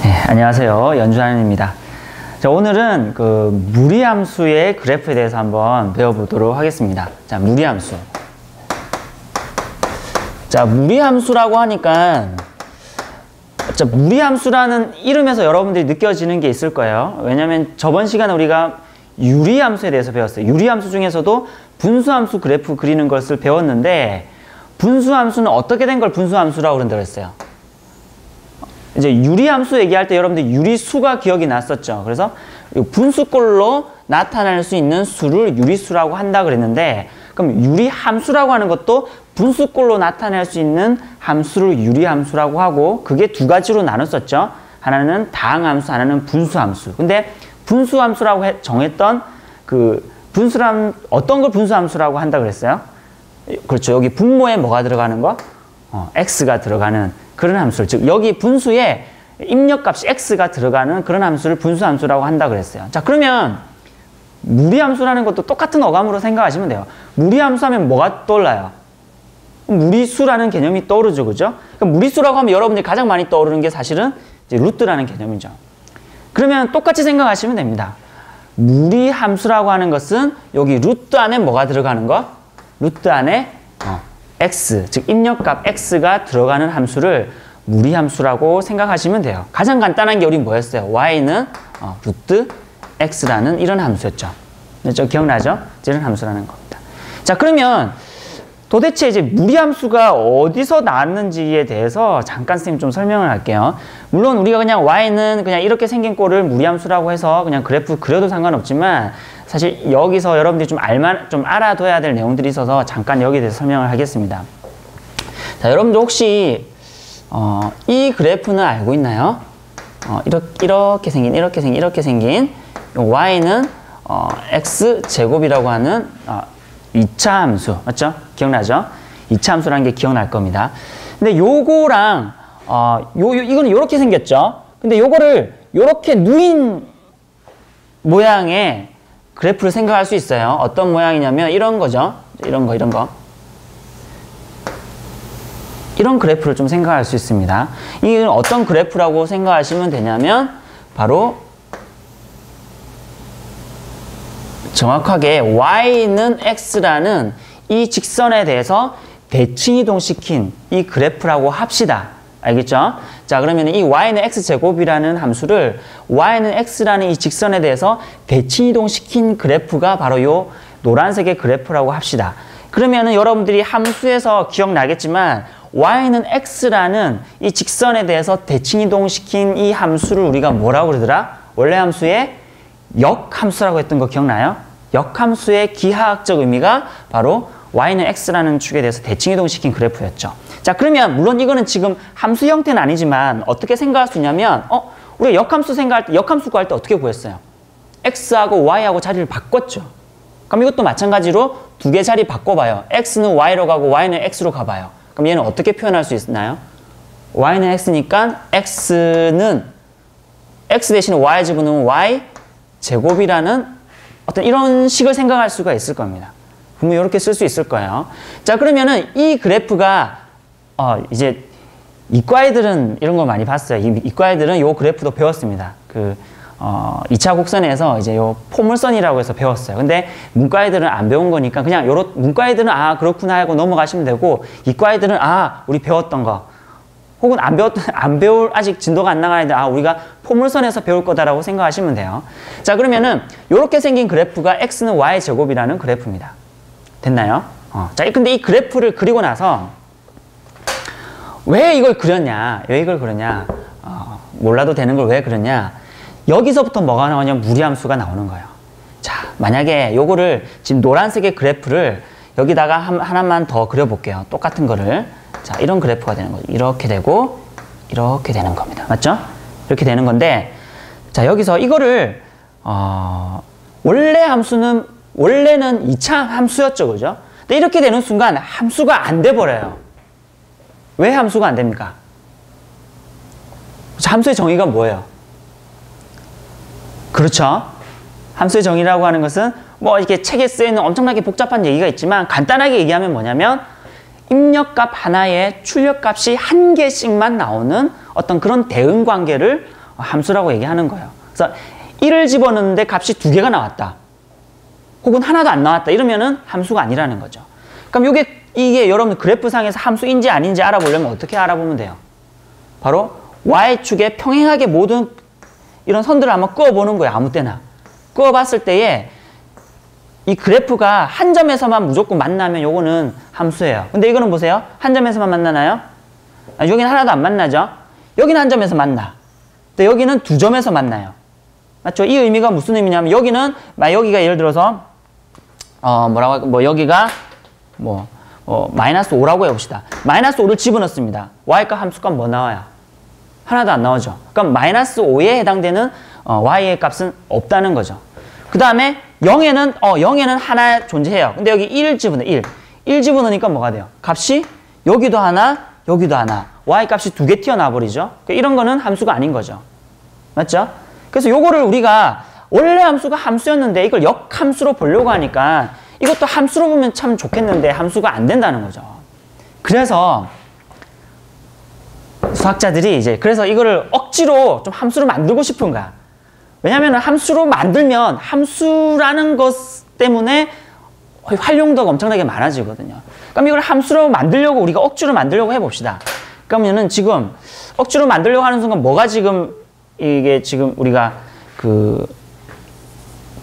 네, 안녕하세요. 연준환입니다. 자, 오늘은 그 무리함수의 그래프에 대해서 한번 배워보도록 하겠습니다. 자, 무리함수. 자, 무리함수라고 하니까 자, 무리함수라는 이름에서 여러분들이 느껴지는 게 있을 거예요. 왜냐하면 저번 시간에 우리가 유리함수에 대해서 배웠어요. 유리함수 중에서도 분수함수 그래프 그리는 것을 배웠는데 분수함수는 어떻게 된 걸 분수함수라고 그런다고 했어요. 이제 유리함수 얘기할 때 여러분들 유리수가 기억이 났었죠. 그래서 분수꼴로 나타날 수 있는 수를 유리수라고 한다 그랬는데, 그럼 유리함수라고 하는 것도 분수꼴로 나타낼 수 있는 함수를 유리함수라고 하고, 그게 두 가지로 나눴었죠. 하나는 다항함수, 하나는 분수함수. 근데 분수함수라고 정했던 그 분수함, 어떤 걸 분수함수라고 한다 그랬어요? 그렇죠. 여기 분모에 뭐가 들어가는 거? x가 들어가는 그런 함수를, 즉 여기 분수에 입력값이 x가 들어가는 그런 함수를 분수함수라고 한다 그랬어요. 자, 그러면 무리함수라는 것도 똑같은 어감으로 생각하시면 돼요. 무리함수 하면 뭐가 떠올라요? 무리수라는 개념이 떠오르죠, 그죠? 그럼 무리수라고 하면 여러분들이 가장 많이 떠오르는 게 사실은 이제 루트라는 개념이죠. 그러면 똑같이 생각하시면 됩니다. 무리함수라고 하는 것은 여기 루트 안에 뭐가 들어가는 거? 루트 안에 x, 즉 입력값 x가 들어가는 함수를 무리함수라고 생각하시면 돼요. 가장 간단한 게 우리 뭐였어요? y는 루트 x라는 이런 함수였죠. 기억나죠? 이런 함수라는 겁니다. 자, 그러면 도대체 이제 무리함수가 어디서 나왔는지에 대해서 잠깐 선생님 좀 설명을 할게요. 물론 우리가 그냥 y는 그냥 이렇게 생긴 꼴을 무리함수라고 해서 그냥 그래프 그려도 상관없지만, 사실 여기서 여러분들이 좀 알아둬야 될 내용들이 있어서 잠깐 여기에 대해서 설명을 하겠습니다. 자, 여러분들 혹시 이 그래프는 알고 있나요? 이렇게 생긴 y는 x제곱이라고 하는 2차 함수, 맞죠? 기억나죠? 2차 함수라는 게 기억날 겁니다. 근데 요거랑 이거는 이렇게 생겼죠? 근데 요거를 요렇게 누인 모양의 그래프를 생각할 수 있어요. 어떤 모양이냐면 이런 거죠. 이런 거. 이런 그래프를 좀 생각할 수 있습니다. 이건 어떤 그래프라고 생각하시면 되냐면 바로 정확하게 y는 x라는 이 직선에 대해서 대칭이동시킨 이 그래프라고 합시다. 알겠죠? 자, 그러면 이 y는 x제곱이라는 함수를 y는 x라는 이 직선에 대해서 대칭이동시킨 그래프가 바로 요 노란색의 그래프라고 합시다. 그러면은 여러분들이 함수에서 기억나겠지만 y는 x라는 이 직선에 대해서 대칭이동시킨 이 함수를 우리가 뭐라고 그러더라? 원래 함수의 역함수라고 했던 거 기억나요? 역함수의 기하학적 의미가 바로 y는 x라는 축에 대해서 대칭이동시킨 그래프였죠. 자, 그러면 물론 이거는 지금 함수 형태는 아니지만 어떻게 생각할 수 있냐면 우리가 역함수 생각할 때, 역함수 구할 때 어떻게 구했어요? x하고 y하고 자리를 바꿨죠. 그럼 이것도 마찬가지로 두 개 자리 바꿔봐요. x는 y로 가고 y는 x로 가봐요. 그럼 얘는 어떻게 표현할 수 있나요? y는 x니까 x는 x 대신에 y 집어넣으면 y 제곱이라는 어떤 이런 식을 생각할 수가 있을 겁니다. 분명히 이렇게 쓸 수 있을 거예요. 자, 그러면은 이 그래프가 이제 이과 애들은 이런 거 많이 봤어요. 이과 애들은 요 그래프도 배웠습니다. 2차 곡선에서 이제 요 포물선이라고 해서 배웠어요. 근데 문과 애들은 안 배운 거니까 그냥 문과 애들은 그렇구나 하고 넘어가시면 되고, 이과 애들은 우리 배웠던 거, 혹은 안 배울, 아직 진도가 안 나가야 돼. 우리가 포물선에서 배울 거다라고 생각하시면 돼요. 자, 그러면은 요렇게 생긴 그래프가 x는 y 제곱이라는 그래프입니다. 됐나요? 자, 근데 이 그래프를 그리고 나서 왜 이걸 그렸냐? 몰라도 되는 걸 왜 그렸냐? 여기서부터 뭐가 나오냐면 무리함수가 나오는 거예요. 자, 만약에 요거를 지금 노란색의 그래프를 여기다가 하나만 더 그려볼게요. 똑같은 거를. 자, 이런 그래프가 되는 거죠. 이렇게 되고 이렇게 되는 겁니다. 맞죠? 이렇게 되는 건데, 자, 여기서 이거를 원래는 2차 함수였죠, 그죠? 근데 이렇게 되는 순간 함수가 안 돼 버려요. 왜 함수가 안 됩니까? 함수의 정의가 뭐예요? 그렇죠? 함수의 정의라고 하는 것은 뭐 이렇게 책에 쓰여있는 엄청나게 복잡한 얘기가 있지만, 간단하게 얘기하면 뭐냐면 입력값 하나에 출력값이 한 개씩만 나오는 어떤 그런 대응 관계를 함수라고 얘기하는 거예요. 그래서 1을 집어넣는데 값이 2개가 나왔다. 혹은 하나도 안 나왔다. 이러면은 함수가 아니라는 거죠. 그럼 이게 여러분 그래프상에서 함수인지 아닌지 알아보려면 어떻게 알아보면 돼요? 바로 y축에 평행하게 모든 이런 선들을 한번 그어보는 거예요. 아무 때나. 그어봤을 때에 이 그래프가 한 점에서만 무조건 만나면 요거는 함수예요. 근데 이거는 보세요. 한 점에서만 만나나요? 여기는 하나도 안 만나죠? 여기는 한 점에서 만나. 근데 여기는 두 점에서 만나요. 맞죠? 이 의미가 무슨 의미냐면 여기는 여기가 예를 들어서 여기가 마이너스 5라고 해봅시다. 마이너스 5를 집어넣습니다. y값 함수값 뭐 나와요? 하나도 안 나오죠. 그럼 마이너스 5에 해당되는 y의 값은 없다는 거죠. 그 다음에 0에는 하나 존재해요. 근데 여기 1 집어넣어. 1 집어넣으니까 뭐가 돼요? 값이 여기도 하나, 여기도 하나. y 값이 2개 튀어나와 버리죠. 그러니까 이런 거는 함수가 아닌 거죠. 맞죠? 그래서 요거를 우리가 원래 함수가 함수였는데 이걸 역함수로 보려고 하니까 이것도 함수로 보면 참 좋겠는데 함수가 안 된다는 거죠. 그래서 수학자들이 그래서 이거를 억지로 좀 함수로 만들고 싶은 거야. 왜냐면 함수로 만들면 함수라는 것 때문에 활용도가 엄청나게 많아지거든요. 그럼 이걸 함수로 만들려고 우리가 억지로 만들려고 해봅시다. 그러면은 지금 억지로 만들려고 하는 순간 뭐가 이게 지금 우리가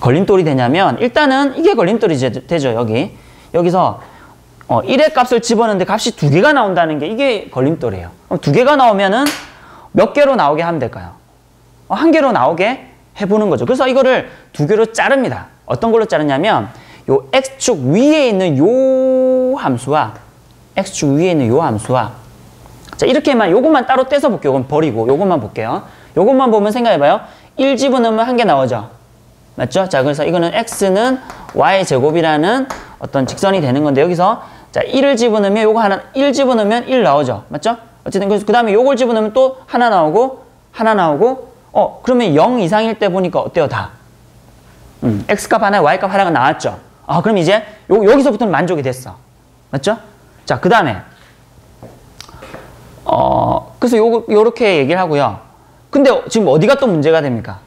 걸림돌이 되냐면 일단은 이게 걸림돌이 되죠. 여기서 1의 값을 집어넣는데 값이 2개가 나온다는 게 이게 걸림돌이에요. 그럼 2개가 나오면은 몇 개로 나오게 하면 될까요? 1개로 나오게 해보는 거죠. 그래서 이거를 2개로 자릅니다. 어떤 걸로 자르냐면 요 x축 위에 있는 요 함수와 x축 위에 있는 요 함수와 자 이렇게만 요것만 따로 떼서 볼게요. 요건 버리고 요것만 볼게요. 요것만 보면 생각해봐요. 1 집어넣으면 1개 나오죠. 맞죠? 자 그래서 이거는 x는 y제곱이라는 어떤 직선이 되는 건데 여기서 자 1을 집어넣으면 요거 하나 1 집어넣으면 1 나오죠. 맞죠? 어쨌든 그 다음에 요걸 집어넣으면 또 하나 나오고 그러면 0 이상일 때 보니까 어때요? 다 x값 하나 y값 하나가 나왔죠. 그럼 이제 여기서부터는 만족이 됐어. 맞죠? 자 그 다음에 그래서 요렇게 얘기를 하고요. 근데 지금 어디가 또 문제가 됩니까?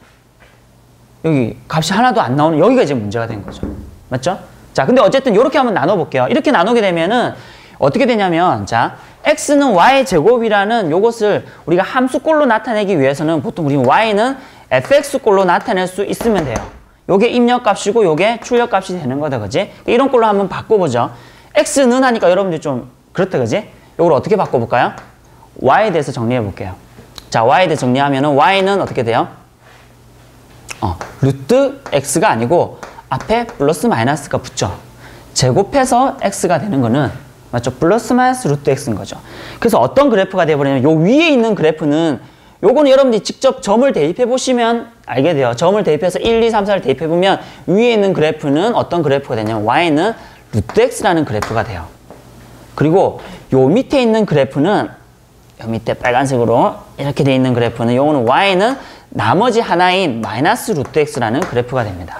여기 값이 하나도 안 나오는 여기가 이제 문제가 된 거죠. 맞죠? 자, 근데 어쨌든 이렇게 한번 나눠볼게요. 이렇게 나누게 되면은 어떻게 되냐면 자, x는 y제곱이라는 요것을 우리가 함수꼴로 나타내기 위해서는 보통 우리 y는 fx꼴로 나타낼 수 있으면 돼요. 요게 입력값이고 요게 출력값이 되는 거다, 그지? 이런 꼴로 한번 바꿔보죠. x는 하니까 여러분들 좀 그렇다, 그지? 요걸 어떻게 바꿔볼까요? y에 대해서 정리해 볼게요. 자, y에 대해서 정리하면은 y는 어떻게 돼요? 루트 x가 아니고 앞에 플러스 마이너스가 붙죠. 제곱해서 x가 되는 거는 맞죠? 플러스 마이너스 루트 x인 거죠. 그래서 어떤 그래프가 되어버리냐면 요 위에 있는 그래프는 요거는 여러분들이 직접 점을 대입해 보시면 알게 돼요. 점을 대입해서 1, 2, 3, 4를 대입해 보면 위에 있는 그래프는 어떤 그래프가 되냐면 y는 루트 x라는 그래프가 돼요. 그리고 요 밑에 있는 그래프는 요 밑에 빨간색으로 이렇게 돼 있는 그래프는 요거는 y는 나머지 하나인 마이너스 루트 x라는 그래프가 됩니다.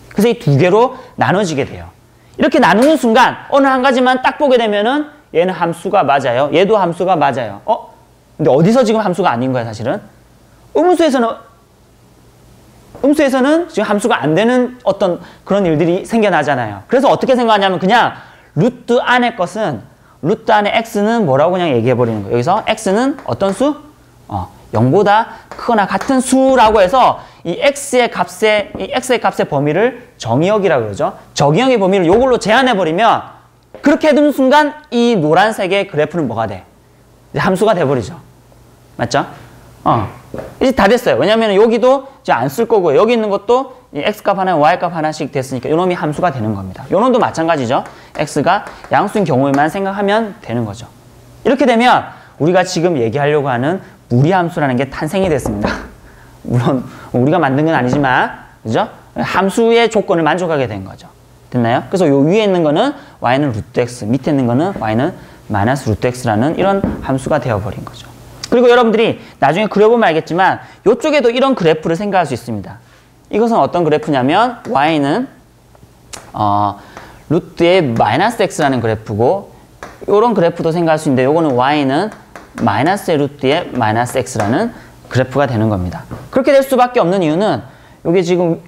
그래서 이 두 개로 나눠지게 돼요. 이렇게 나누는 순간 어느 한 가지만 딱 보게 되면은 얘는 함수가 맞아요. 얘도 함수가 맞아요. 근데 어디서 지금 함수가 아닌 거야, 사실은? 음수에서는 지금 함수가 안 되는 어떤 그런 일들이 생겨나잖아요. 그래서 어떻게 생각하냐면 그냥 루트 안의 것은 루트 안의 x는 뭐라고 그냥 얘기해 버리는 거예요. 여기서 x는 어떤 수? 0보다 크거나 같은 수라고 해서 이 x의 값의 범위를 정의역이라고 그러죠. 정의역의 범위를 이걸로 제한해 버리면 그렇게 해둔 순간 이 노란색의 그래프는 뭐가 돼? 이제 함수가 돼 버리죠. 맞죠? 이제 다 됐어요. 왜냐면 여기도 이제 안 쓸 거고요. 여기 있는 것도 이 x값 하나, y값 하나씩 됐으니까 이놈이 함수가 되는 겁니다. 요놈도 마찬가지죠. x가 양수인 경우에만 생각하면 되는 거죠. 이렇게 되면 우리가 지금 얘기하려고 하는 무리함수라는 게 탄생이 됐습니다. 물론 우리가 만든 건 아니지만 그죠? 함수의 조건을 만족하게 된 거죠. 됐나요? 그래서 요 위에 있는 거는 y는 루트 x, 밑에 있는 거는 y는 마이너스 루트 x라는 이런 함수가 되어버린 거죠. 그리고 여러분들이 나중에 그려보면 알겠지만 이쪽에도 이런 그래프를 생각할 수 있습니다. 이것은 어떤 그래프냐면 y는 루트의 마이너스 x라는 그래프고 이런 그래프도 생각할 수 있는데 요거는 y는 마이너스 루트의 마이너스 x라는 그래프가 되는 겁니다. 그렇게 될 수밖에 없는 이유는 여기 지금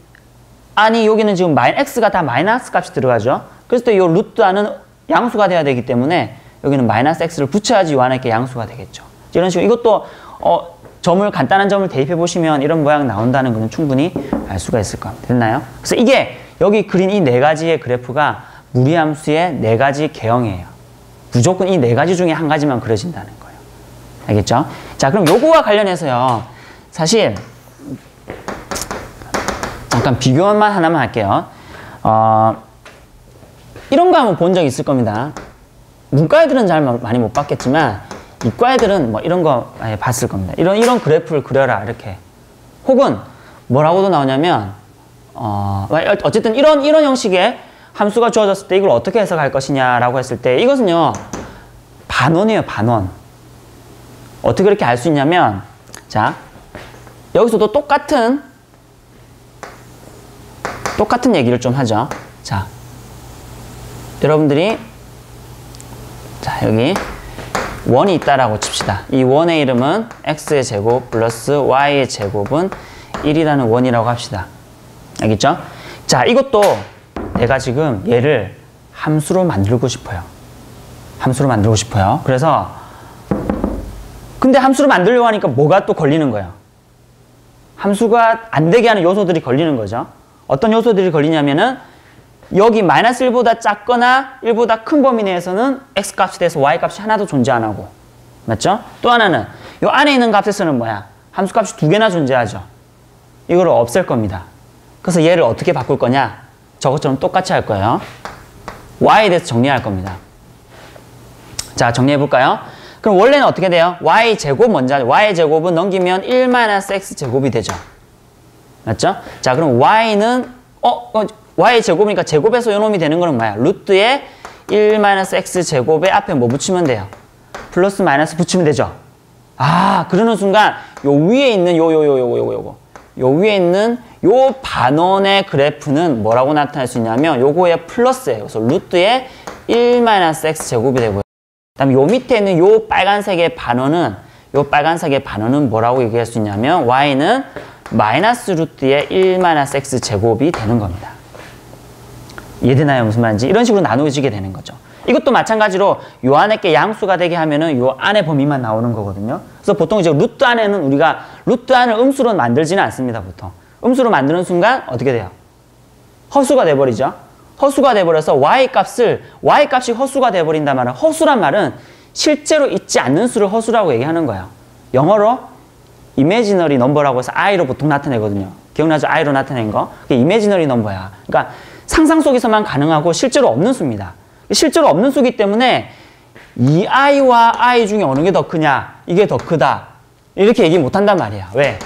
아니 여기는 지금 x가 다 마이너스 값이 들어가죠. 그래서 또 이 루트 안은 양수가 돼야 되기 때문에 여기는 마이너스 x를 붙여야지 요 안에 게 양수가 되겠죠. 이런 식으로 이것도 간단한 점을 대입해 보시면 이런 모양 나온다는 것은 충분히 알 수가 있을 겁니다. 됐나요? 그래서 이게 여기 그린 이 네 가지의 그래프가 무리함수의 네 가지 개형이에요. 무조건 이 네 가지 중에 한 가지만 그려진다는 거예요. 알겠죠? 자, 그럼 요거와 관련해서요. 사실 잠깐 비교만 하나만 할게요. 이런 거 한번 본 적 있을 겁니다. 문과 애들은 잘 많이 못 봤겠지만 이과 애들은 뭐 이런 거 많이 봤을 겁니다. 이런 그래프를 그려라 이렇게. 혹은 뭐라고도 나오냐면 어쨌든 이런 형식의 함수가 주어졌을 때 이걸 어떻게 해석할 것이냐라고 했을 때 이것은요 반원이에요. 반원. 어떻게 그렇게 알 수 있냐면 자 여기서도 똑같은 얘기를 좀 하죠. 자 여러분들이 자 여기 원이 있다라고 칩시다. 이 원의 이름은 x의 제곱 플러스 y의 제곱은 1이라는 원이라고 합시다. 알겠죠? 자 이것도 내가 지금 얘를 함수로 만들고 싶어요. 함수로 만들고 싶어요. 그래서 근데 함수로 만들려고 하니까 뭐가 또 걸리는 거예요. 함수가 안 되게 하는 요소들이 걸리는 거죠. 어떤 요소들이 걸리냐면은 여기 마이너스 1보다 작거나 1보다 큰 범위 내에서는 x값이 돼서 y값이 하나도 존재 안 하고 맞죠? 또 하나는 이 안에 있는 값에서는 뭐야? 함수값이 두 개나 존재하죠. 이걸 없앨 겁니다. 그래서 얘를 어떻게 바꿀 거냐? 저것처럼 똑같이 할 거예요. y에 대해서 정리할 겁니다. 자, 정리해 볼까요? 그럼 원래는 어떻게 돼요? y제곱 먼저 하죠. y제곱은 넘기면 1-x제곱이 되죠. 맞죠? 자, 그럼 y는 y제곱이니까 제곱에서 요놈이 되는 거는 뭐야? 루트에 1-x제곱에 앞에 뭐 붙이면 돼요? 플러스 마이너스 붙이면 되죠. 아, 그러는 순간 요 위에 있는 요 위에 있는 요 반원의 그래프는 뭐라고 나타낼 수 있냐면 요거의 플러스예요. 그래서 루트에 1-x제곱이 되고요. 그다음에 요 밑에 있는 요 빨간색의 반원은 뭐라고 얘기할 수 있냐면 y는 마이너스 루트에 1-x제곱이 되는 겁니다. 이해되나요? 무슨 말인지? 이런 식으로 나누어지게 되는 거죠. 이것도 마찬가지로 요 안에 게 양수가 되게 하면은 요 안에 범위만 나오는 거거든요. 그래서 보통 이제 루트 안에는 우리가 루트 안을 음수로 만들지는 않습니다. 보통 음수로 만드는 순간 어떻게 돼요? 허수가 돼버리죠. 허수가 돼버려서 y값이 허수가 돼버린단 말은 허수란 말은 실제로 있지 않는 수를 허수라고 얘기하는 거예요. 영어로 imaginary number라고 해서 i로 보통 나타내거든요. 기억나죠? i로 나타낸 거. 그게 imaginary number야. 그러니까 상상 속에서만 가능하고 실제로 없는 수입니다. 실제로 없는 수기 때문에 이 i와 i 중에 어느 게 더 크냐, 이게 더 크다 이렇게 얘기 못한단 말이야. 왜?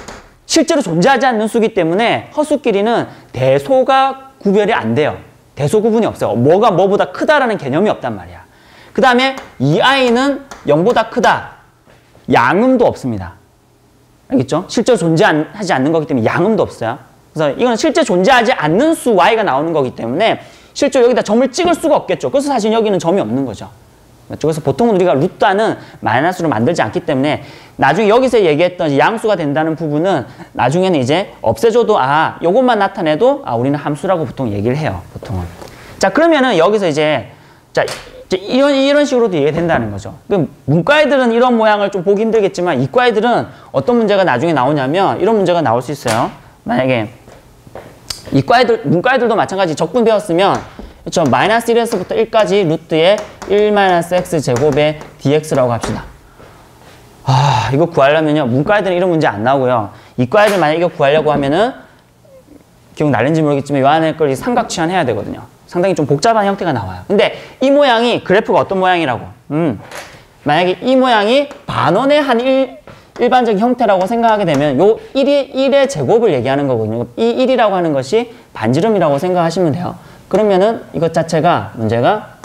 실제로 존재하지 않는 수기 때문에 허수끼리는 대소가 구별이 안 돼요. 대소 구분이 없어요. 뭐가 뭐보다 크다라는 개념이 없단 말이야. 그 다음에 이 i는 0보다 크다. 양음도 없습니다. 알겠죠? 실제로 존재하지 않는 거기 때문에 양음도 없어요. 그래서 이건 실제 존재하지 않는 수 y가 나오는 거기 때문에 실제로 여기다 점을 찍을 수가 없겠죠. 그래서 사실 여기는 점이 없는 거죠. 맞죠? 그래서 보통은 우리가 루트안은 마이너스로 만들지 않기 때문에 나중에 여기서 얘기했던 양수가 된다는 부분은 나중에는 이제 없애줘도 요것만 나타내도 우리는 함수라고 보통 얘기를 해요. 보통은. 자, 그러면은 여기서 이제 이런 식으로도 이해된다는 거죠. 그럼 문과 애들은 이런 모양을 좀 보기 힘들겠지만 이과 애들은 어떤 문제가 나중에 나오냐면 이런 문제가 나올 수 있어요. 만약에 문과 애들도 마찬가지 적분 배웠으면 그렇죠. 마이너스 1에서부터 1까지 루트에 1-x제곱의 dx라고 합시다. 이거 구하려면요. 문과 애들은 이런 문제 안 나오고요. 이과 애들 만약 이거 구하려고 하면은 기억나는지 모르겠지만 요 안에 걸 삼각치환 해야 되거든요. 상당히 좀 복잡한 형태가 나와요. 근데 이 모양이 그래프가 어떤 모양이라고? 만약에 이 모양이 반원의 한 일반적인 형태라고 생각하게 되면 요 1의 제곱을 얘기하는 거거든요. 이 1이라고 하는 것이 반지름이라고 생각하시면 돼요. 그러면은 이것 자체가 문제가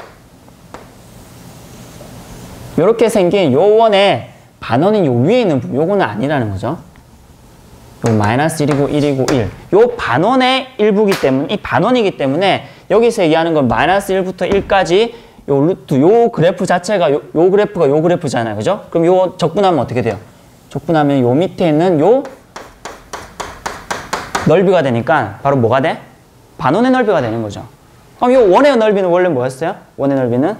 요렇게 생긴 요 원의 반원은 요 위에 있는 부분 요거는 아니라는 거죠. 요 마이너스 1이고 1이고 1. 요 반원의 일부기 때문에 이 반원이기 때문에 여기서 얘기하는 건 마이너스 1부터 1까지 요 루트 요 그래프 자체가 요 그래프가 요 그래프잖아요. 그죠? 그럼 요 적분하면 어떻게 돼요? 족분하면 요 밑에 있는 요 넓이가 되니까 바로 뭐가 돼? 반원의 넓이가 되는 거죠. 그럼 요 원의 넓이는 원래 뭐였어요? 원의 넓이는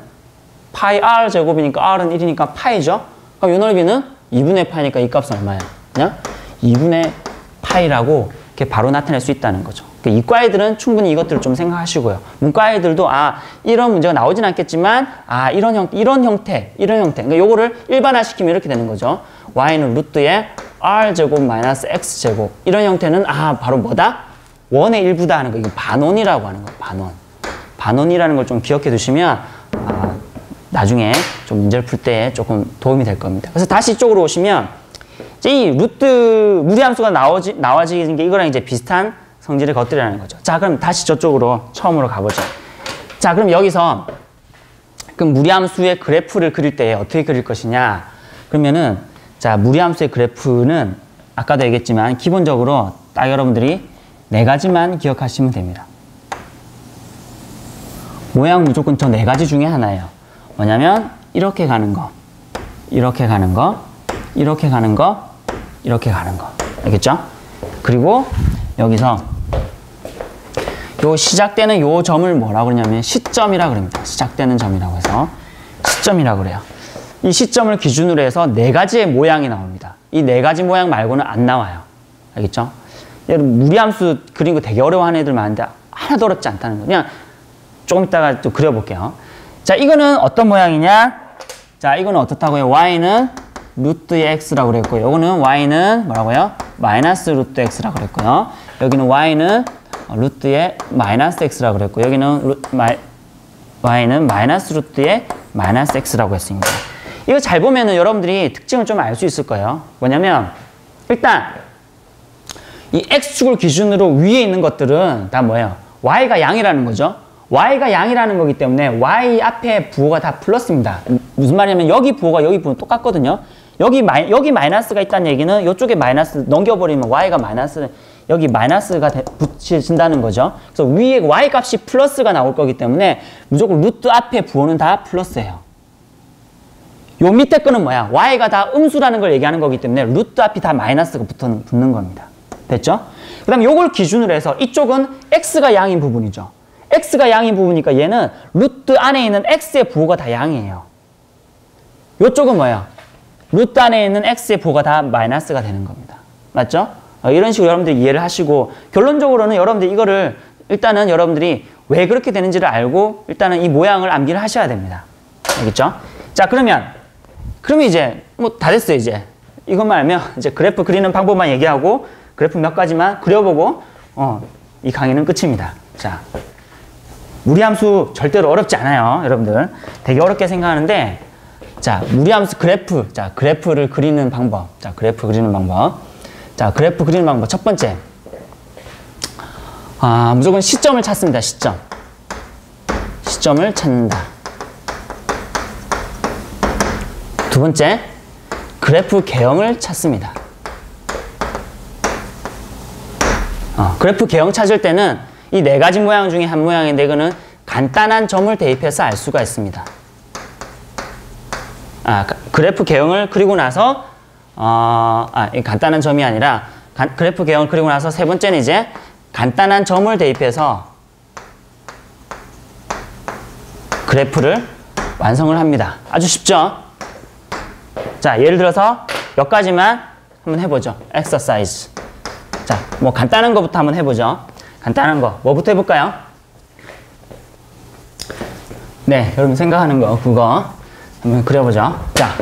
파이 r 제곱이니까 r은 1이니까 파이죠. 그럼 요 넓이는 2분의 파이니까 이 값은 얼마야? 그냥 2분의 파이라고 이렇게 바로 나타낼 수 있다는 거죠. 이과 애들은 충분히 이것들을 좀 생각하시고요. 문과 애들도 이런 문제가 나오진 않겠지만 이런 형태. 그러니까 요거를 일반화시키면 이렇게 되는 거죠. y는 루트의 r제곱 마이너스 x제곱. 이런 형태는 바로 뭐다? 원의 일부다 하는 거. 이거 반원이라고 하는 거예요. 반원. 반원이라는 걸 좀 기억해 두시면 나중에 좀 문제를 풀 때 조금 도움이 될 겁니다. 그래서 다시 이쪽으로 오시면 이 루트 무리함수가 나와지는 게 이거랑 이제 비슷한 성질의 것들이라는 거죠. 자, 그럼 다시 저쪽으로 처음으로 가보죠. 자, 그럼 여기서 그 무리함수의 그래프를 그릴 때 어떻게 그릴 것이냐? 그러면은 자, 무리함수의 그래프는 아까도 얘기했지만 기본적으로 딱 여러분들이 4가지만 기억하시면 됩니다. 모양 무조건 저 4가지 중에 하나예요. 뭐냐면 이렇게 가는 거, 이렇게 가는 거, 이렇게 가는 거, 이렇게 가는 거. 알겠죠? 그리고 여기서 요 시작되는 요 점을 뭐라고 그러냐면 시점이라 그럽니다. 시작되는 점이라고 해서 시점이라고 그래요. 이 시점을 기준으로 해서 4가지의 모양이 나옵니다. 이 4가지 모양 말고는 안 나와요. 알겠죠? 여러분 무리함수 그린 거 되게 어려워하는 애들 많은데 하나도 어렵지 않다는 거. 그냥 조금 이따가 또 그려볼게요. 자, 이거는 어떤 모양이냐? 자, 이거는 어떻다고요? y는 루트의 x라고 그랬고요. 이거는 y는 뭐라고요? 마이너스 루트 x라고 그랬고요. 여기는 y는 루트의 마이너스 x라고 그랬고, 여기는 y는 마이너스 루트의 마이너스 x라고 했습니다. 이거 잘 보면은 여러분들이 특징을 좀 알 수 있을 거예요. 뭐냐면 일단 이 x축을 기준으로 위에 있는 것들은 다 뭐예요? y가 양이라는 거죠. y가 양이라는 거기 때문에 y 앞에 부호가 다 플러스입니다. 무슨 말이냐면 여기 부호가 여기 부호는 똑같거든요. 여기 마이너스가 있다는 얘기는 이쪽에 마이너스 넘겨버리면 y가 마이너스, 여기 마이너스가 붙여진다는 거죠. 그래서 위에 y 값이 플러스가 나올 거기 때문에 무조건 루트 앞에 부호는 다 플러스예요. 요 밑에 거는 뭐야? y가 다 음수라는 걸 얘기하는 거기 때문에 루트 앞이 다 마이너스가 붙는 겁니다. 됐죠? 그 다음에 요걸 기준으로 해서 이쪽은 x가 양인 부분이죠. x가 양인 부분이니까 얘는 루트 안에 있는 x의 부호가 다 양이에요. 요쪽은 뭐야? 루트 안에 있는 x의 부호가 다 마이너스가 되는 겁니다. 맞죠? 이런 식으로 여러분들이 이해를 하시고, 결론적으로는 여러분들이 이거를 일단은 여러분들이 왜 그렇게 되는지를 알고 일단은 이 모양을 암기를 하셔야 됩니다. 알겠죠? 자, 그러면 이제 뭐 다 됐어요. 이제 이것만 알면 이제 그래프 그리는 방법만 얘기하고 그래프 몇 가지만 그려보고 이 강의는 끝입니다. 자, 무리함수 절대로 어렵지 않아요. 여러분들 되게 어렵게 생각하는데, 자, 무리함수 그래프, 자, 그래프를 그리는 방법. 자, 그래프 그리는 방법. 자, 그래프 그리는 방법. 첫 번째. 무조건 시점을 찾습니다. 시점을 찾는다. 두 번째. 그래프 개형을 찾습니다. 그래프 개형 찾을 때는 이 4가지 모양 중에 한 모양인데, 이거는 간단한 점을 대입해서 알 수가 있습니다. 그래프 개형을 그리고 나서 간단한 점이 아니라 그래프 개형을 그리고 나서 세 번째는 이제 간단한 점을 대입해서 그래프를 완성을 합니다. 아주 쉽죠? 자, 예를 들어서 몇 가지만 한번 해보죠. exercise. 자, 뭐 간단한 거부터 한번 해보죠. 간단한 거 뭐부터 해볼까요? 네, 여러분 생각하는 거 그거 한번 그려보죠. 자,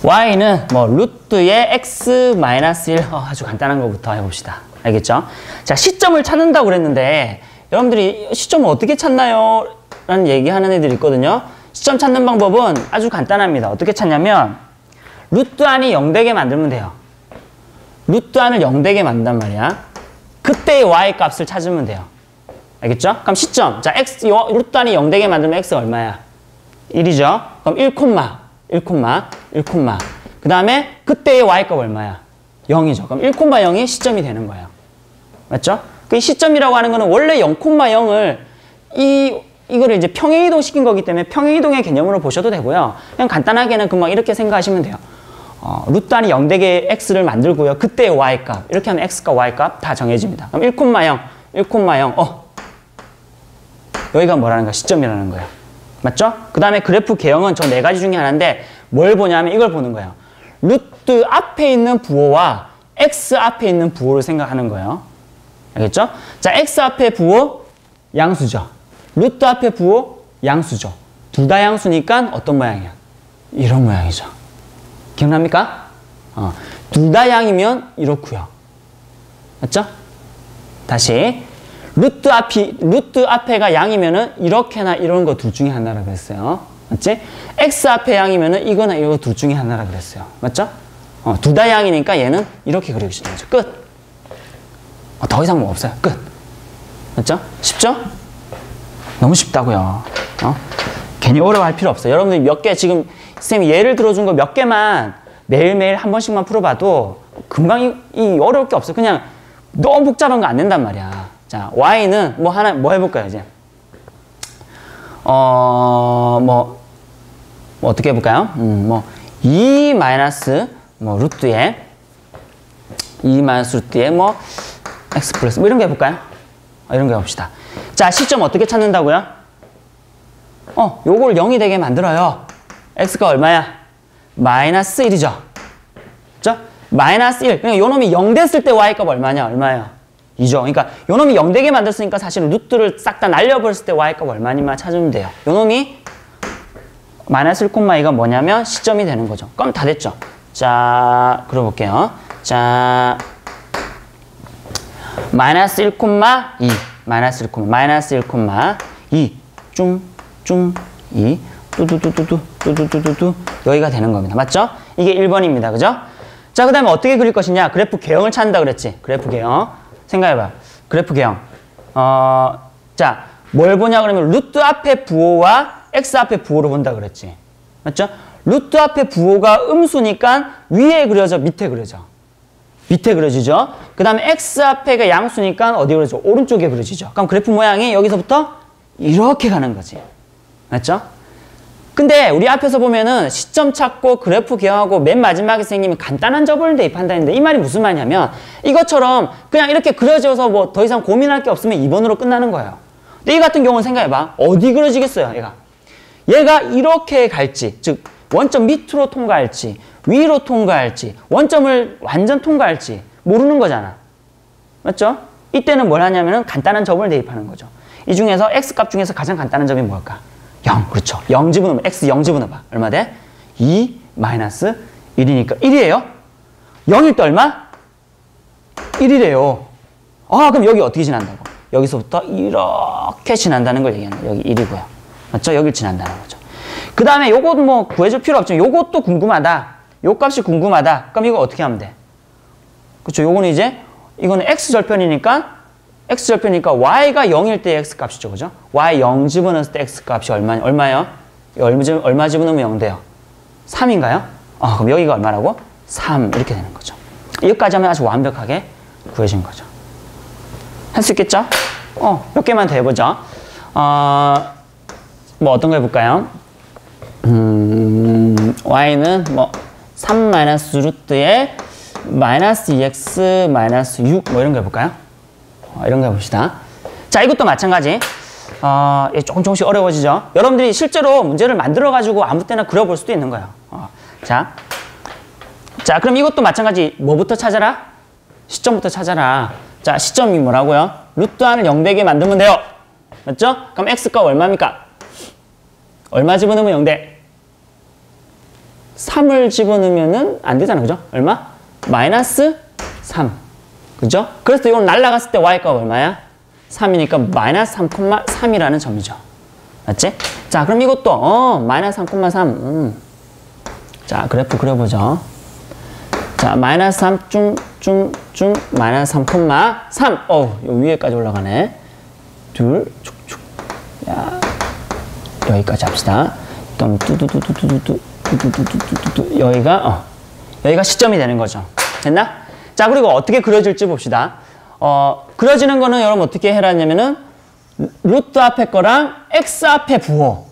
y는 뭐 루트의 x 마이너스 1, 아주 간단한 거부터 해봅시다. 알겠죠? 자, 시점을 찾는다고 그랬는데 여러분들이 시점을 어떻게 찾나요? 라는 얘기하는 애들이 있거든요. 시점 찾는 방법은 아주 간단합니다. 어떻게 찾냐면 루트 안이 0되게 만들면 돼요. 루트 안을 0되게 만든단 말이야. 그때의 y 값을 찾으면 돼요. 알겠죠? 그럼 시점, 자, x, 루트 안이 0되게 만들면 x가 얼마야? 1이죠? 그럼 1, 그 다음에 그때의 y값 얼마야? 0이죠. 그럼 1,0이 시점이 되는 거예요. 맞죠? 그 시점이라고 하는 거는 원래 0,0을 이거를 이제 평행이동 시킨 거기 때문에 평행이동의 개념으로 보셔도 되고요. 그냥 간단하게는 금방 이렇게 생각하시면 돼요. 루트 안이 0되게 x를 만들고요. 그때의 y값. 이렇게 하면 x과 y값 다 정해집니다. 그럼 1,0, 1,0. 여기가 뭐라는 거야? 시점이라는 거예요. 맞죠? 그 다음에 그래프 개형은 저 네 가지 중에 하나인데 뭘 보냐면 이걸 보는 거예요. 루트 앞에 있는 부호와 x 앞에 있는 부호를 생각하는 거예요. 알겠죠? 자, x 앞에 부호 양수죠. 루트 앞에 부호 양수죠. 둘 다 양수니까 어떤 모양이야? 이런 모양이죠. 기억납니까? 둘 다 양이면 이렇고요. 맞죠? 다시 루트 앞에가 양이면은 이렇게나 이런 거 둘 중에 하나라 그랬어요. 맞지? x 앞에 양이면은 이거나 이거 둘 중에 하나라 그랬어요. 맞죠? 둘 다 양이니까 얘는 이렇게 그리시는 거죠. 끝. 더 이상 뭐 없어요. 끝. 맞죠? 쉽죠? 너무 쉽다고요. 괜히 어려워할 필요 없어요. 여러분들 몇 개 지금 쌤이 예를 들어준 거 몇 개만 매일매일 한 번씩만 풀어봐도 금방 어려울 게 없어요. 그냥 너무 복잡한 거 안 낸단 말이야. 자, y는 뭐 해볼까요, 이제? 어떻게 해볼까요? 2 마이너스, 루트에, 2 마이너스 루트에, x 플러스, 이런 거 해볼까요? 이런 거 해봅시다. 자, 시점 어떻게 찾는다고요? 요걸 0이 되게 만들어요. x가 얼마야? 마이너스 1이죠. 그죠? 마이너스 1. 그러니까 요 놈이 0 됐을 때 y값 얼마냐? 얼마예요? 2죠. 그러니까 요 놈이 0 되게 만들었으니까 사실 루트를 싹 다 날려버렸을 때 y값 얼마니만 찾으면 돼요. 요 놈이 마이너스 1,2가 뭐냐면 시점이 되는 거죠. 그럼 다 됐죠. 자, 그려볼게요. 자, 마이너스 1,2 마이너스 1,2 뚱2 뚜두두두두 여기가 되는 겁니다. 맞죠? 이게 1번입니다. 그죠? 자, 그 다음에 어떻게 그릴 것이냐? 그래프 개형을 찾는다 그랬지? 그래프 개형. 생각해봐. 그래프 개형. 자, 뭘 보냐 그러면 루트 앞에 부호와 x 앞에 부호를 본다 그랬지? 맞죠? 루트 앞에 부호가 음수니까 위에 그려져, 밑에 그려져. 밑에 그려지죠? 그 다음에 x 앞에가 양수니까 어디 그려져? 오른쪽에 그려지죠. 그럼 그래프 모양이 여기서부터 이렇게 가는 거지. 맞죠? 근데 우리 앞에서 보면은 시점 찾고 그래프 개형하고 맨 마지막에 선생님이 간단한 저분을 대입한다 했는데 이 말이 무슨 말이냐면 이것처럼 그냥 이렇게 그려져서 뭐 더 이상 고민할 게 없으면 2번으로 끝나는 거예요. 근데 이 같은 경우는 생각해봐. 어디 그려지겠어요, 얘가? 얘가 이렇게 갈지, 즉 원점 밑으로 통과할지 위로 통과할지 원점을 완전 통과할지 모르는 거잖아. 맞죠? 이때는 뭘 하냐면은 간단한 저분을 대입하는 거죠. 이 중에서 x값 중에서 가장 간단한 점이 뭘까? 0, 그렇죠. 0 집어넣으면, x 0 집어넣어봐. 얼마 돼? 2 마이너스 1이니까 1이에요? 0일 때 얼마? 1이래요. 그럼 여기 어떻게 지난다고? 여기서부터 이렇게 지난다는 걸 얘기하는 거예요. 여기 1이고요. 맞죠? 여길 지난다는 거죠. 그 다음에 요것도 뭐 구해줄 필요 없지만 요것도 궁금하다. 요 값이 궁금하다. 그럼 이거 어떻게 하면 돼? 그렇죠. 요거는 이제, 이거는 x절편이니까 y가 0일 때 x 값이죠. 그죠? y 0 집어넣었을 때 x 값이 얼마예요? 얼마 집어넣으면 0 돼요? 3인가요? 그럼 여기가 얼마라고? 3 이렇게 되는 거죠. 여기까지 하면 아주 완벽하게 구해진 거죠. 할 수 있겠죠? 몇 개만 더 해보죠. 뭐 어떤 거 해볼까요? y는 뭐 3 마이너스 루트에 마이너스 2x 마이너스 6 뭐 이런 거 해볼까요? 이런 거 해봅시다. 자, 이것도 마찬가지. 조금씩 어려워지죠. 여러분들이 실제로 문제를 만들어가지고 아무 때나 그려볼 수도 있는 거예요. 자, 그럼 이것도 마찬가지. 뭐부터 찾아라? 시점부터 찾아라. 자, 시점이 뭐라고요? 루트 안을 0 되게 만들면 돼요. 맞죠? 그럼 x값 얼마입니까? 얼마 집어넣으면 0 돼? 3을 집어넣으면은 안 되잖아. 그죠? 얼마? 마이너스 3. 그죠? 그래서 이건 날라갔을 때 y값 얼마야? 3이니까 마이너스 3,3이라는 점이죠. 맞지? 자, 그럼 이것도 마이너스 3,3. 자, 그래프 그려보죠. 자, 마이너스 3 마이너스 3,3. 요 위에까지 올라가네. 둘, 축축. 야, 여기까지 합시다. 뚜두두두두두두. 여기가 시점이 되는 거죠. 됐나? 자, 그리고 어떻게 그려질지 봅시다. 그려지는 거는 여러분 어떻게 해라냐면은 루트 앞에 거랑 x 앞에 부호.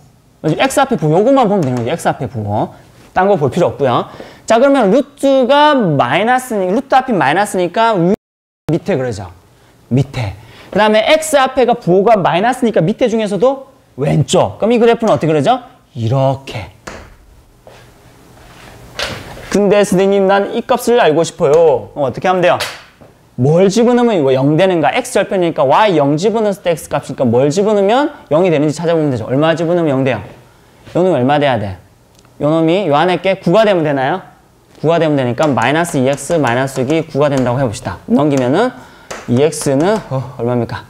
x 앞에 부호 요것만 보면 되는 거죠. x 앞에 부호. 딴 거 볼 필요 없고요. 자, 그러면 루트가 루트 앞이 마이너스니까 밑에 그러죠. 밑에. 그 다음에 x 앞에가 부호가 마이너스니까 밑에 중에서도 왼쪽. 그럼 이 그래프는 어떻게 그러죠? 이렇게. 근데 선생님 난 이 값을 알고 싶어요. 어떻게 하면 돼요? 뭘 집어넣으면 이거 0 되는가? x 절편이니까 y 0 집어넣었을 때 x 값이니까 뭘 집어넣으면 0이 되는지 찾아보면 되죠. 얼마 집어넣으면 0 돼요? 요 놈이 얼마 돼야 돼? 요 놈이 요 안에 게 9가 되면 되나요? 9가 되면 되니까 마이너스 2x 마이너스 6이 9가 된다고 해봅시다. 넘기면은 2x는 얼마입니까?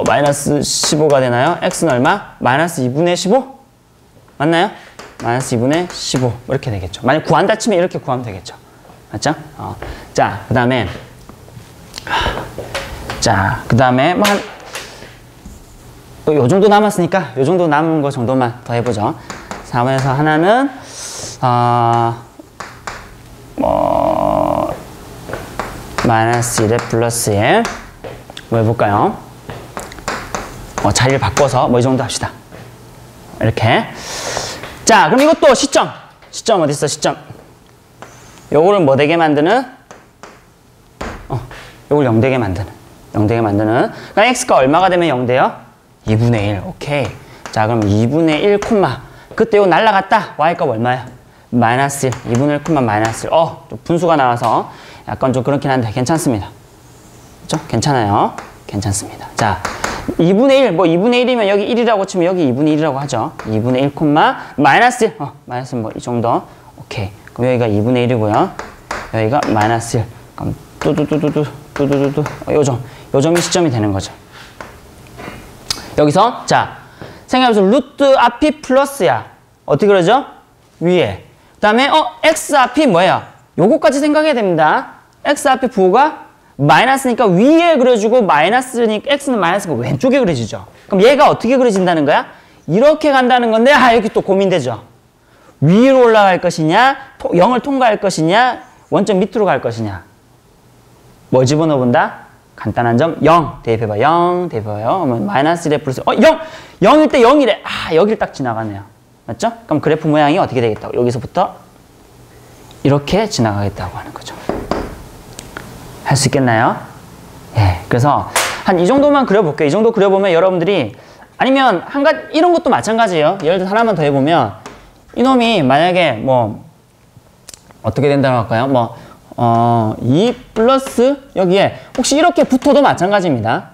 마이너스 15가 되나요? x는 얼마? 마이너스 2분의 15? 맞나요? 마이너스 2분의 15 이렇게 되겠죠. 만약 구한다 치면 이렇게 구하면 되겠죠. 맞죠? 자, 그 다음에 뭐 요 정도 남았으니까 요 정도 남은 거 정도만 더 해보죠. 4번에서 하나는 마이너스 1에 플러스 1 뭐 해볼까요? 자리를 바꿔서 뭐 이 정도 합시다. 이렇게. 자, 그럼 이것도 시점 어디 있어? 시점. 요거를 뭐 되게 만드는? 요걸 0 되게 만드는. 그러니까 x가 얼마가 되면 0 돼요? 2분의 1. 오케이. 자, 그럼 2분의 1 콤마. 그때 요 날라갔다. y값 얼마야? 마이너스 1. 2분의 1 콤마 마이너스 1. 좀 분수가 나와서 약간 좀 그렇긴 한데 괜찮습니다. 그렇죠? 괜찮아요. 괜찮습니다. 자, 2분의 1. 뭐 2분의 1이면 여기 1이라고 치면 여기 2분의 1이라고 하죠. 2분의 1 콤마 마이너스 1. 마이너스 뭐 이 정도. 오케이. 그럼 여기가 2분의 1이고요. 여기가 마이너스 1. 그럼 뚜두두두두 요 점이 시점이 되는 거죠. 여기서 자, 생각해보세요. 루트 앞이 플러스야. 어떻게 그러죠? 위에. 그 다음에 x 앞이 뭐예요? 요거까지 생각해야 됩니다. x 앞이 부호가 마이너스니까 위에 그려주고 마이너스니까 x는 마이너스가 왼쪽에 그려지죠. 그럼 얘가 어떻게 그려진다는 거야? 이렇게 간다는 건데 여기 또 고민되죠. 위로 올라갈 것이냐 0을 통과할 것이냐 원점 밑으로 갈 것이냐. 뭐 집어넣어 본다? 간단한 점 0 대입해봐. 0 대입해봐요. 그러면 마이너스 1에 플러스 0! 0일 때 0이래. 여기를 딱 지나가네요. 맞죠? 그럼 그래프 모양이 어떻게 되겠다고? 여기서부터 이렇게 지나가겠다고 하는 거죠. 할 수 있겠나요? 예. 그래서 한 이 정도만 그려볼게요. 이 정도 그려보면 여러분들이 아니면 한 가지 이런 것도 마찬가지예요. 예를 들어서 하나만 더 해보면 이놈이 만약에 뭐 어떻게 된다고 할까요? 2 플러스 여기에 혹시 이렇게 붙어도 마찬가지입니다.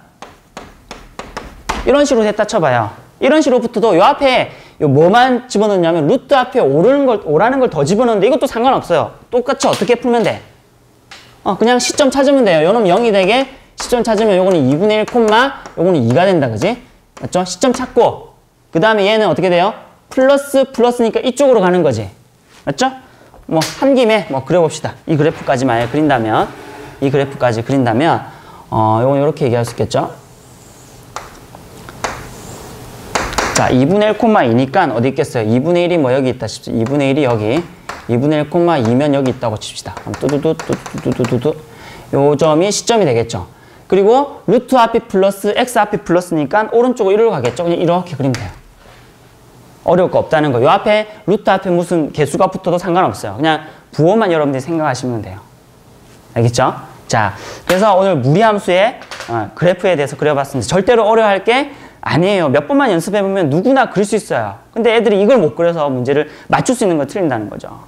이런 식으로 됐다 쳐봐요. 이런 식으로 붙어도 요 앞에 요 뭐만 집어넣냐면 루트 앞에 오라는 걸 더 집어넣는데 이것도 상관없어요. 똑같이 어떻게 풀면 돼? 그냥 시점 찾으면 돼요. 요놈 0이 되게 시점 찾으면 요거는 2분의 1 콤마 요거는 2가 된다. 그지? 맞죠? 시점 찾고 그 다음에 얘는 어떻게 돼요? 플러스니까 이쪽으로 가는 거지. 맞죠? 뭐 한 김에 뭐 그려봅시다. 이 그래프까지 만약 그린다면 요건 이렇게 얘기할 수 있겠죠. 자, 2분의 1,2니까 어디 있겠어요? 2분의 1이 뭐 여기 있다 싶죠. 2분의 1이 여기 2분의 1,2면 여기 있다고 칩시다. 그럼 뚜두두두두두두두 요 점이 시점이 되겠죠. 그리고 루트 앞이 플러스 x 앞이 플러스니까 오른쪽으로 이리로 가겠죠. 그냥 이렇게 그리면 돼요. 어려울 거 없다는 거. 요 앞에 루트 앞에 무슨 개수가 붙어도 상관없어요. 그냥 부호만 여러분들이 생각하시면 돼요. 알겠죠? 자, 그래서 오늘 무리함수의 그래프에 대해서 그려봤습니다. 절대로 어려워할 게 아니에요. 몇 번만 연습해보면 누구나 그릴 수 있어요. 근데 애들이 이걸 못 그려서 문제를 맞출 수 있는 거 틀린다는 거죠.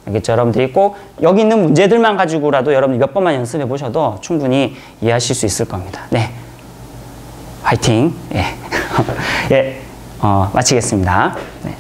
알겠죠? 여러분들이 꼭 여기 있는 문제들만 가지고라도 여러분이 몇 번만 연습해 보셔도 충분히 이해하실 수 있을 겁니다. 네. 화이팅! 예. 예. 마치겠습니다. 네.